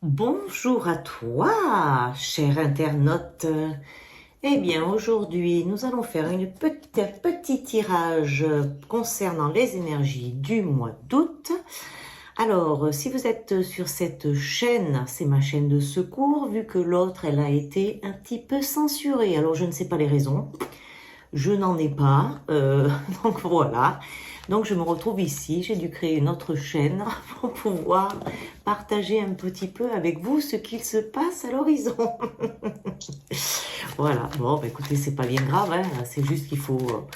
Bonjour à toi, cher internaute. Eh bien, aujourd'hui, nous allons faire un petit tirage concernant les énergies du mois d'août. Alors, si vous êtes sur cette chaîne, c'est ma chaîne de secours, vu que l'autre, elle a été un petit peu censurée. Alors, je ne sais pas les raisons. Je n'en ai pas. Donc, voilà. Donc, je me retrouve ici. J'ai dû créer une autre chaîne pour pouvoir partager un petit peu avec vous ce qu'il se passe à l'horizon. Voilà. Bon, bah, écoutez, c'est pas bien grave. Hein. C'est juste qu'il faut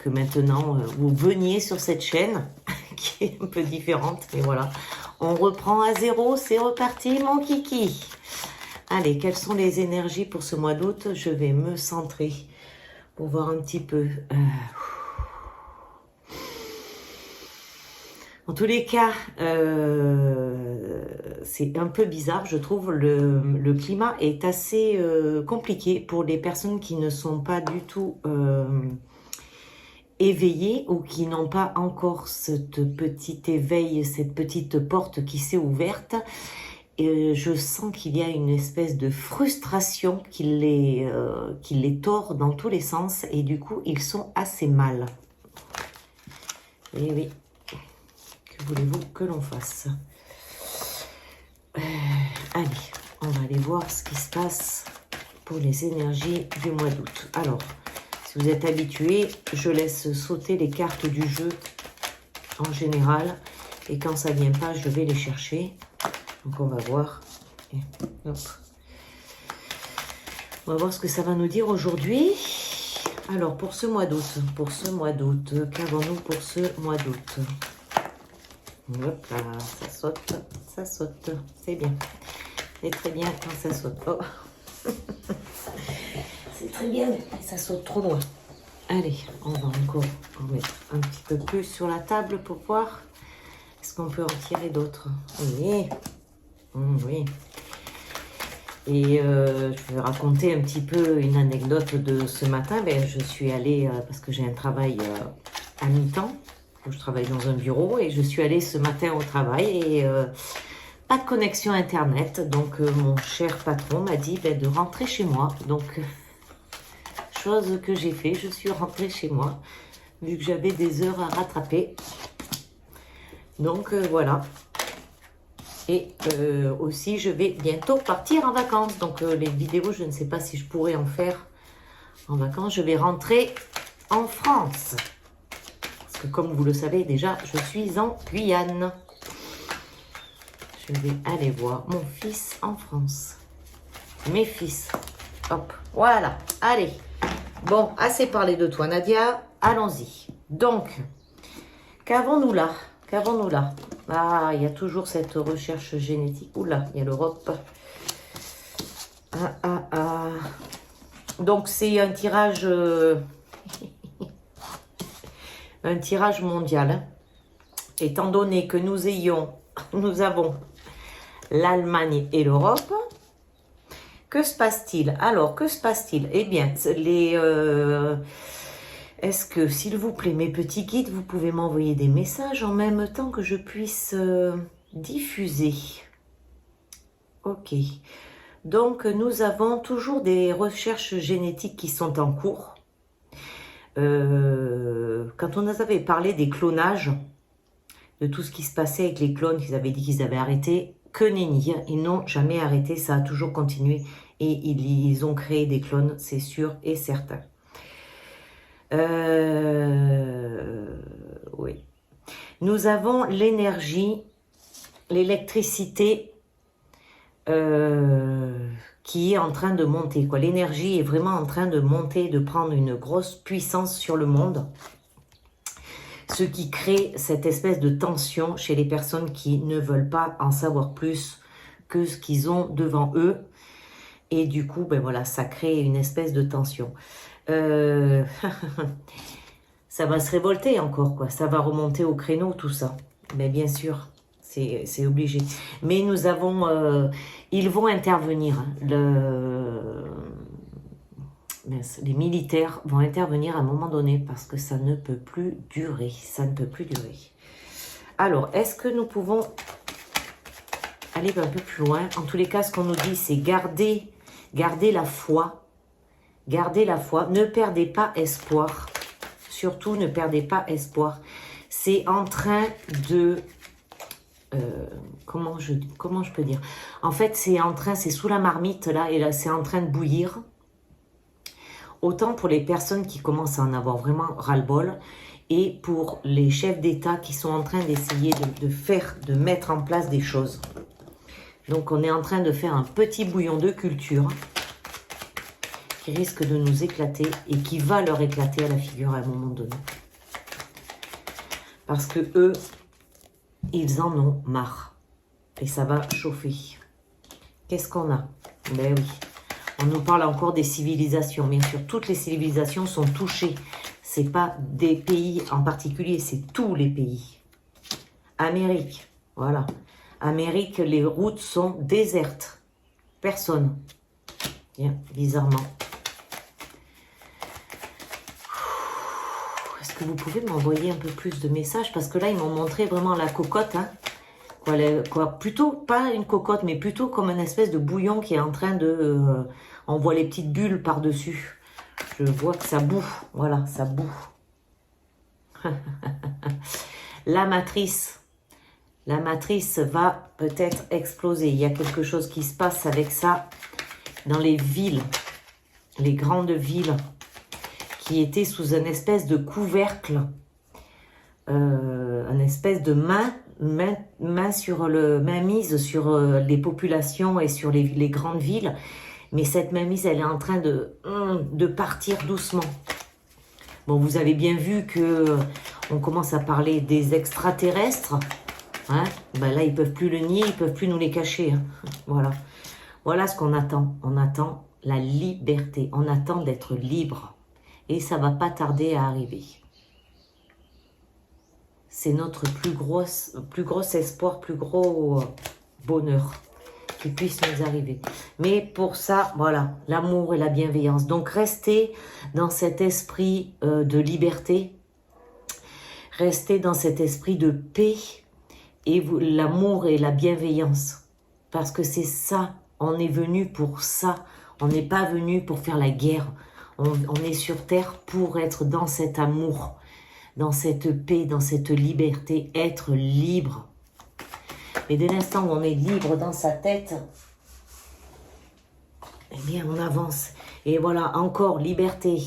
que maintenant, vous veniez sur cette chaîne qui est un peu différente. Mais voilà. On reprend à zéro. C'est reparti, mon kiki. Allez, quelles sont les énergies pour ce mois d'août? Je vais me centrer pour voir un petit peu. En tous les cas, c'est un peu bizarre, je trouve. Le climat est assez compliqué pour les personnes qui ne sont pas du tout éveillées ou qui n'ont pas encore cette petite éveil, cette petite porte qui s'est ouverte. Et je sens qu'il y a une espèce de frustration qui les tord dans tous les sens et du coup, ils sont assez mal. Et oui. Que voulez-vous que l'on fasse? Allez, on va aller voir ce qui se passe pour les énergies du mois d'août. Alors, si vous êtes habitué, je laisse sauter les cartes du jeu en général. Et quand ça ne vient pas, je vais les chercher. Donc, on va voir. Et, hop. On va voir ce que ça va nous dire aujourd'hui. Alors, pour ce mois d'août, qu'avons-nous pour ce mois d'août? Hop là, ça saute, c'est bien. C'est très bien quand ça saute. Oh. C'est très bien, mais ça saute trop loin. Allez, on va encore en mettre un petit peu plus sur la table pour voir. Est-ce qu'on peut en tirer d'autres? Oui. Oui. Et je vais raconter un petit peu une anecdote de ce matin. Ben, je suis allée, parce que j'ai un travail à mi-temps. Je travaille dans un bureau et je suis allée ce matin au travail et pas de connexion internet. Donc mon cher patron m'a dit de rentrer chez moi. Donc chose que j'ai fait, je suis rentrée chez moi vu que j'avais des heures à rattraper. Donc voilà. Et aussi je vais bientôt partir en vacances. Donc les vidéos, je ne sais pas si je pourrais en faire en vacances. Je vais rentrer en France. Comme vous le savez déjà, je suis en Guyane. Je vais aller voir mon fils en France. Mes fils. Hop, voilà. Allez. Bon, assez parlé de toi, Nadia. Allons-y. Donc, qu'avons-nous là? Qu'avons-nous là? Ah, il y a toujours cette recherche génétique. Oula, il y a l'Europe. Donc, c'est un tirage... un tirage mondial, hein. Étant donné que nous avons l'Allemagne et l'Europe, que se passe-t-il? Alors, que se passe-t-il? Eh bien, est-ce que, s'il vous plaît, mes petits guides, vous pouvez m'envoyer des messages en même temps que je puisse diffuser? Ok. Donc, nous avons toujours des recherches génétiques qui sont en cours. Quand on avait parlé des clonages, de tout ce qui se passait avec les clones, qu'ils avaient dit qu'ils avaient arrêté, que nenni, ils n'ont jamais arrêté, ça a toujours continué et ils ont créé des clones, c'est sûr et certain. Oui. Nous avons l'énergie, l'électricité qui est en train de monter. L'énergie est vraiment en train de monter, de prendre une grosse puissance sur le monde. Ce qui crée cette espèce de tension chez les personnes qui ne veulent pas en savoir plus que ce qu'ils ont devant eux. Et du coup, ben voilà, ça crée une espèce de tension. Ça va se révolter encore, quoi. Ça va remonter au créneau, tout ça. Mais bien sûr, c'est obligé. Mais nous avons... ils vont intervenir. Hein. Les militaires vont intervenir à un moment donné parce que ça ne peut plus durer. Ça ne peut plus durer. Alors, est-ce que nous pouvons aller un peu plus loin. En tous les cas, ce qu'on nous dit, c'est garder la foi. Gardez la foi. Ne perdez pas espoir. Surtout, ne perdez pas espoir. C'est en train de... comment je peux dire? En fait, c'est sous la marmite, là, et là, c'est en train de bouillir. Autant pour les personnes qui commencent à en avoir vraiment ras-le-bol, et pour les chefs d'État qui sont en train d'essayer de mettre en place des choses. Donc, on est en train de faire un petit bouillon de culture qui risque de nous éclater et qui va leur éclater à la figure à un moment donné. Parce que eux, ils en ont marre. Et ça va chauffer. Qu'est-ce qu'on a? Ben oui. On nous parle encore des civilisations. Bien sûr, toutes les civilisations sont touchées. Ce n'est pas des pays en particulier, c'est tous les pays. Amérique, voilà. Amérique, les routes sont désertes. Personne. Bien, bizarrement. Est-ce que vous pouvez m'envoyer un peu plus de messages? Parce que là, ils m'ont montré vraiment la cocotte. Hein. Plutôt, pas une cocotte, mais plutôt comme une espèce de bouillon qui est en train de... on voit les petites bulles par-dessus. Je vois que ça bout. Voilà, ça bout. La matrice. La matrice va peut-être exploser. Il y a quelque chose qui se passe avec ça dans les villes. Les grandes villes qui étaient sous une espèce de couvercle. Une espèce de mise sur les populations et sur les grandes villes. Mais cette mainmise, elle est en train de partir doucement. Bon, vous avez bien vu que on commence à parler des extraterrestres. Hein? Ben là, ils ne peuvent plus le nier, ils ne peuvent plus nous les cacher. Hein? Voilà. Voilà ce qu'on attend. On attend la liberté. On attend d'être libre. Et ça ne va pas tarder à arriver. C'est notre plus gros espoir, plus gros bonheur qui puisse nous arriver. Mais pour ça, voilà, l'amour et la bienveillance. Donc, restez dans cet esprit de liberté. Restez dans cet esprit de paix et l'amour et la bienveillance. Parce que c'est ça, on est venu pour ça. On n'est pas venu pour faire la guerre. On est sur terre pour être dans cet amour, dans cette paix, dans cette liberté, être libre. Et dès l'instant où on est libre dans sa tête, eh bien on avance. Et voilà, encore liberté.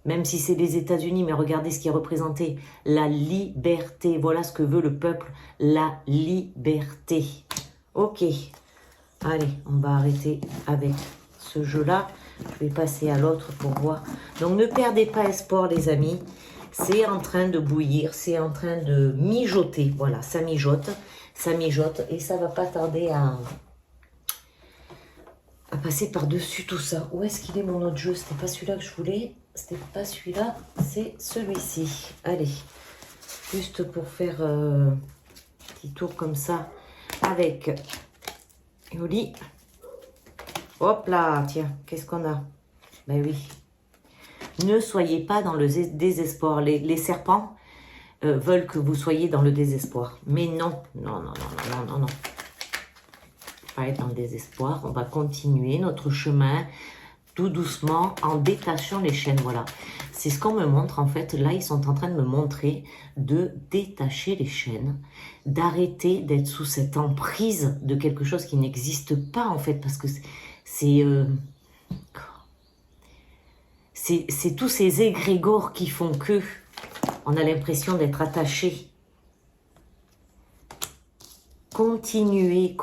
Même si c'est les États-Unis, mais regardez ce qui est représenté. La liberté, voilà ce que veut le peuple, la liberté. Ok, allez, on va arrêter avec ce jeu-là. Je vais passer à l'autre pour voir. Donc ne perdez pas espoir les amis. C'est en train de bouillir, c'est en train de mijoter. Voilà, ça mijote et ça va pas tarder à passer par-dessus tout ça. Où est-ce qu'il est mon autre jeu? C'était pas celui-là que je voulais. C'était pas celui-là, c'est celui-ci. Allez, juste pour faire un petit tour comme ça avec Yoli. Hop là, tiens, qu'est-ce qu'on a? Ben oui. Ne soyez pas dans le désespoir. Les serpents veulent que vous soyez dans le désespoir. Mais non, non, non, non, non, non, non. Pas être dans le désespoir. On va continuer notre chemin tout doucement en détachant les chaînes. Voilà. C'est ce qu'on me montre en fait. Là, ils sont en train de me montrer de détacher les chaînes, d'arrêter d'être sous cette emprise de quelque chose qui n'existe pas en fait. Parce que c'est tous ces égrégores qui font que on a l'impression d'être attaché. Continuez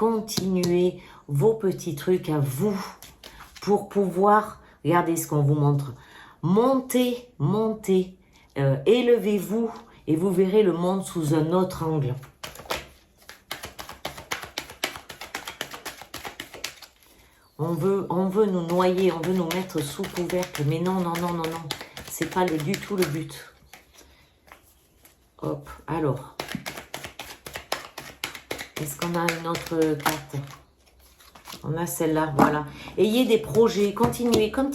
vos petits trucs à vous pour pouvoir, regardez ce qu'on vous montre, montez, élevez-vous et vous verrez le monde sous un autre angle. On veut nous noyer, on veut nous mettre sous couvercle, mais non, non, non, non, non, c'est pas du tout le but. Hop, alors, est-ce qu'on a une autre carte? On a celle-là, voilà. Ayez des projets, continuez comme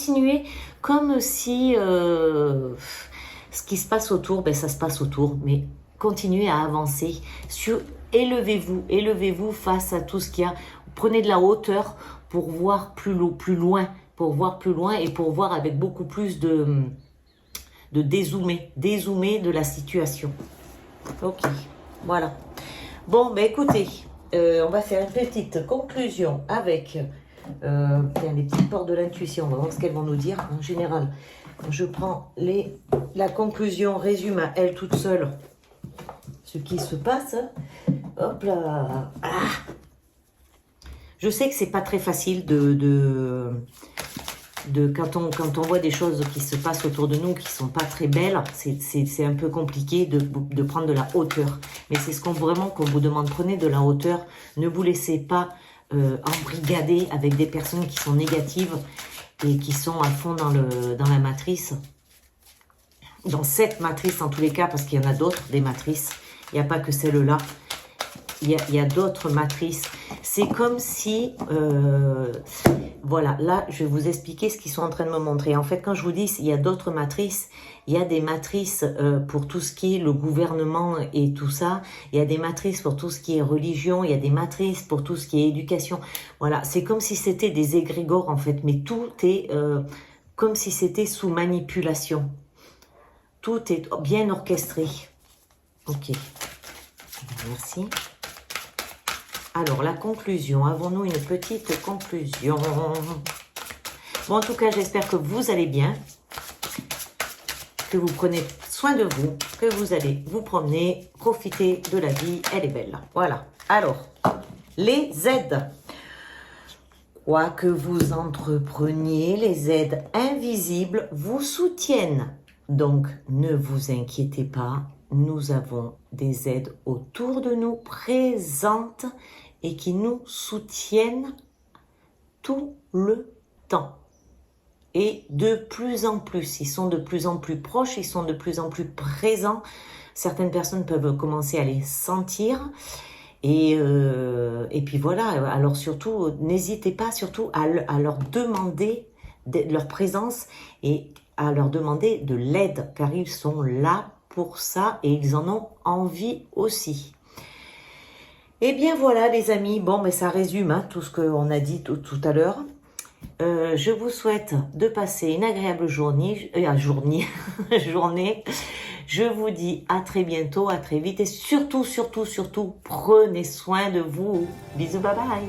si ce qui se passe autour, ben ça se passe autour, mais continuez à avancer. élevez-vous, élevez-vous face à tout ce qu'il y a. Prenez de la hauteur pour voir plus loin, pour voir plus loin et pour voir avec beaucoup plus de dézoomer de la situation. Ok, voilà. Bon, ben écoutez, on va faire une petite conclusion avec les petites portes de l'intuition. On va voir ce qu'elles vont nous dire. En général, je prends la conclusion, résume à elle toute seule ce qui se passe. Hop là. Ah. Je sais que c'est pas très facile quand on voit des choses qui se passent autour de nous qui sont pas très belles, c'est un peu compliqué de prendre de la hauteur. Mais c'est ce qu'on vous demande, prenez de la hauteur, ne vous laissez pas embrigader avec des personnes qui sont négatives et qui sont à fond dans la matrice. Dans cette matrice en tous les cas, parce qu'il y en a d'autres, des matrices. Il n'y a pas que celle-là. Il y a d'autres matrices. C'est comme si, voilà, là, je vais vous expliquer ce qu'ils sont en train de me montrer. En fait, quand je vous dis il y a d'autres matrices, il y a des matrices pour tout ce qui est le gouvernement et tout ça. Il y a des matrices pour tout ce qui est religion. Il y a des matrices pour tout ce qui est éducation. Voilà, c'est comme si c'était des égrégores, en fait. Mais tout est comme si c'était sous manipulation. Tout est bien orchestré. Ok. Merci. Alors, la conclusion. Avons-nous une petite conclusion? Bon, en tout cas, j'espère que vous allez bien, que vous prenez soin de vous, que vous allez vous promener, profiter de la vie, elle est belle. Voilà. Alors, les aides. Quoi que vous entrepreniez, les aides invisibles vous soutiennent. Donc, ne vous inquiétez pas. Nous avons des aides autour de nous, présentes et qui nous soutiennent tout le temps. Et de plus en plus, ils sont de plus en plus proches, ils sont de plus en plus présents. Certaines personnes peuvent commencer à les sentir. Et puis voilà, alors surtout, n'hésitez pas surtout à leur demander leur présence et à leur demander de l'aide, car ils sont là pour ça et ils en ont envie aussi. Et bien voilà les amis, bon mais ça résume tout ce qu'on a dit tout à l'heure. Je vous souhaite de passer une agréable journée. Journée. Je vous dis à très bientôt, à très vite et surtout, prenez soin de vous. Bisous, bye bye.